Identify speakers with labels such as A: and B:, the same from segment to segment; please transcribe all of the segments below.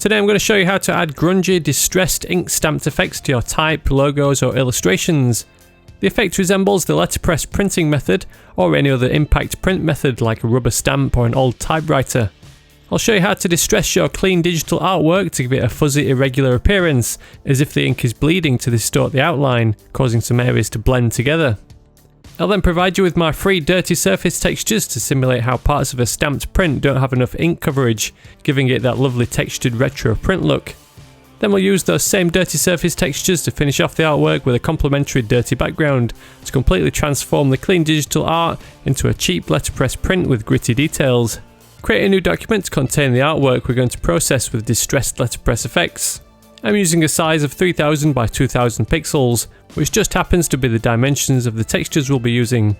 A: Today I'm going to show you how to add grungy, distressed ink stamped effects to your type, logos or illustrations. The effect resembles the letterpress printing method or any other impact print method like a rubber stamp or an old typewriter. I'll show you how to distress your clean digital artwork to give it a fuzzy, irregular appearance, as if the ink is bleeding to distort the outline, causing some areas to blend together. I'll then provide you with my free dirty surface textures to simulate how parts of a stamped print don't have enough ink coverage, giving it that lovely textured retro print look. Then we'll use those same dirty surface textures to finish off the artwork with a complementary dirty background to completely transform the clean digital art into a cheap letterpress print with gritty details. Create a new document to contain the artwork we're going to process with distressed letterpress effects. I'm using a size of 3000 by 2000 pixels, which just happens to be the dimensions of the textures we'll be using.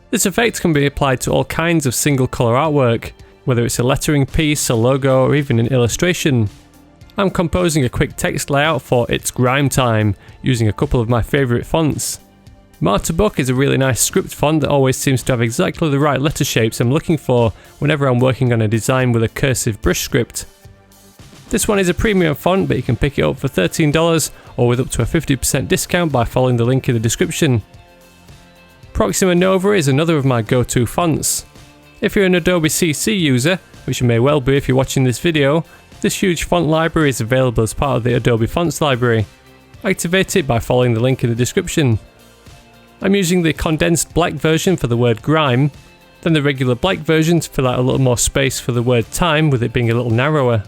A: This effect can be applied to all kinds of single colour artwork, whether it's a lettering piece, a logo or even an illustration. I'm composing a quick text layout for It's Grime Time, using a couple of my favourite fonts. Marterbook is a really nice script font that always seems to have exactly the right letter shapes I'm looking for whenever I'm working on a design with a cursive brush script. This one is a premium font, but you can pick it up for $13 or with up to a 50% discount by following the link in the description. Proxima Nova is another of my go-to fonts. If you're an Adobe CC user, which you may well be if you're watching this video, this huge font library is available as part of the Adobe Fonts library. Activate it by following the link in the description. I'm using the condensed black version for the word grime, then the regular black version to fill out a little more space for the word time, with it being a little narrower.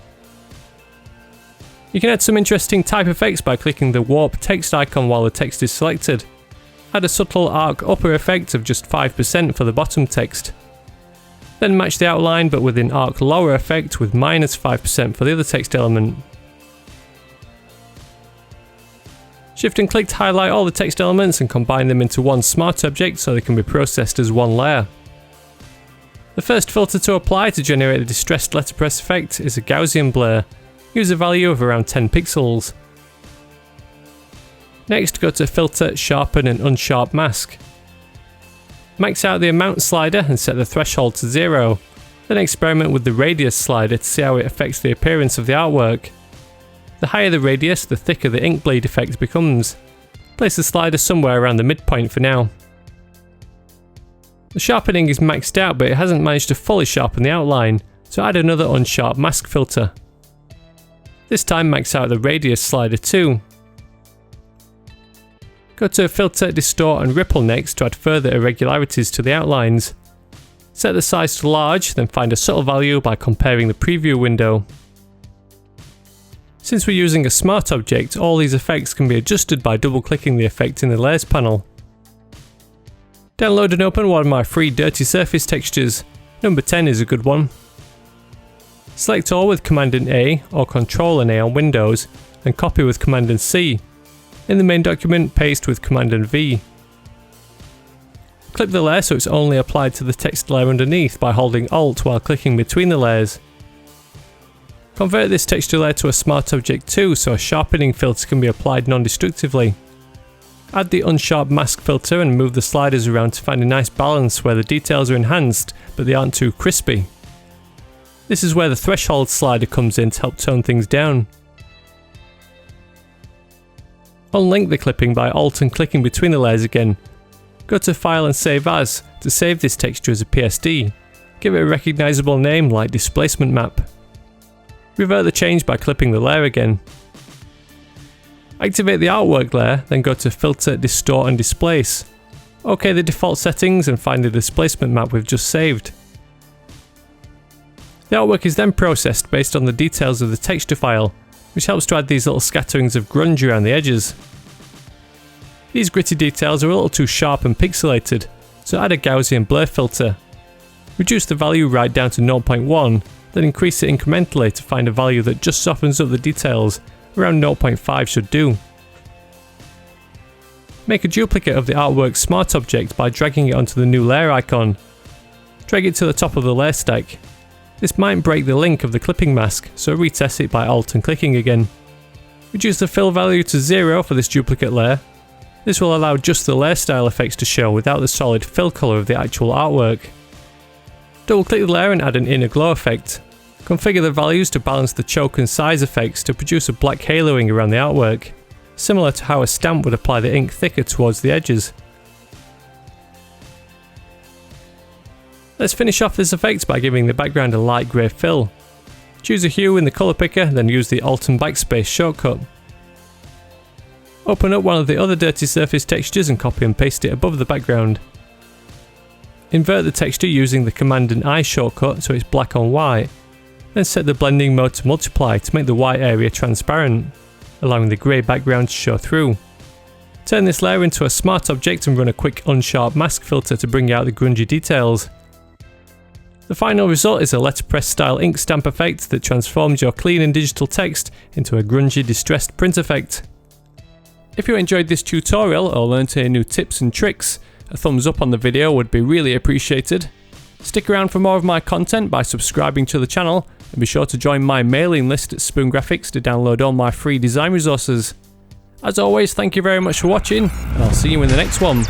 A: You can add some interesting type effects by clicking the warp text icon while the text is selected. Add a subtle arc upper effect of just 5% for the bottom text. Then match the outline but with an arc lower effect with minus 5% for the other text element. Shift and click to highlight all the text elements and combine them into one smart object so they can be processed as one layer. The first filter to apply to generate the distressed letterpress effect is a Gaussian blur. Use a value of around 10 pixels. Next, go to Filter, Sharpen and Unsharp Mask. Max out the amount slider and set the threshold to 0. Then experiment with the radius slider to see how it affects the appearance of the artwork. The higher the radius, the thicker the ink bleed effect becomes. Place the slider somewhere around the midpoint for now. The sharpening is maxed out, but it hasn't managed to fully sharpen the outline, so add another Unsharp Mask filter. This time max out the radius slider too. Go to Filter, Distort and Ripple next to add further irregularities to the outlines. Set the size to large, then find a subtle value by comparing the preview window. Since we're using a smart object, all these effects can be adjusted by double clicking the effect in the Layers panel. Download and open one of my free dirty surface textures. Number 10 is a good one. Select all with Command and A or Control and A on Windows and copy with Command and C. In the main document, paste with Command and V. Clip the layer so it's only applied to the text layer underneath by holding Alt while clicking between the layers. Convert this texture layer to a smart object too, so a sharpening filter can be applied non-destructively. Add the Unsharp Mask filter and move the sliders around to find a nice balance where the details are enhanced but they aren't too crispy. This is where the threshold slider comes in to help tone things down. Unlink the clipping by Alt and clicking between the layers again. Go to File and Save As to save this texture as a PSD. Give it a recognisable name like Displacement Map. Revert the change by clipping the layer again. Activate the artwork layer, then go to Filter, Distort and Displace. OK the default settings and find the displacement map we've just saved. The artwork is then processed based on the details of the texture file, which helps to add these little scatterings of grunge around the edges. These gritty details are a little too sharp and pixelated, so add a Gaussian blur filter. Reduce the value right down to 0.1, then increase it incrementally to find a value that just softens up the details. Around 0.5 should do. Make a duplicate of the artwork smart object by dragging it onto the new layer icon. Drag it to the top of the layer stack. This might break the link of the clipping mask, so retest it by Alt and clicking again. Reduce the fill value to 0 for this duplicate layer. This will allow just the layer style effects to show without the solid fill colour of the actual artwork. Double click the layer and add an inner glow effect. Configure the values to balance the choke and size effects to produce a black haloing around the artwork, similar to how a stamp would apply the ink thicker towards the edges. Let's finish off this effect by giving the background a light grey fill. Choose a hue in the colour picker, then use the Alt and Backspace shortcut. Open up one of the other dirty surface textures and copy and paste it above the background. Invert the texture using the Command and I shortcut so it's black on white. Then set the blending mode to multiply to make the white area transparent, allowing the grey background to show through. Turn this layer into a smart object and run a quick unsharp mask filter to bring out the grungy details. The final result is a letterpress style ink stamp effect that transforms your clean and digital text into a grungy distressed print effect. If you enjoyed this tutorial or learned any new tips and tricks, a thumbs up on the video would be really appreciated. Stick around for more of my content by subscribing to the channel, and be sure to join my mailing list at Spoon Graphics to download all my free design resources. As always, thank you very much for watching, and I'll see you in the next one.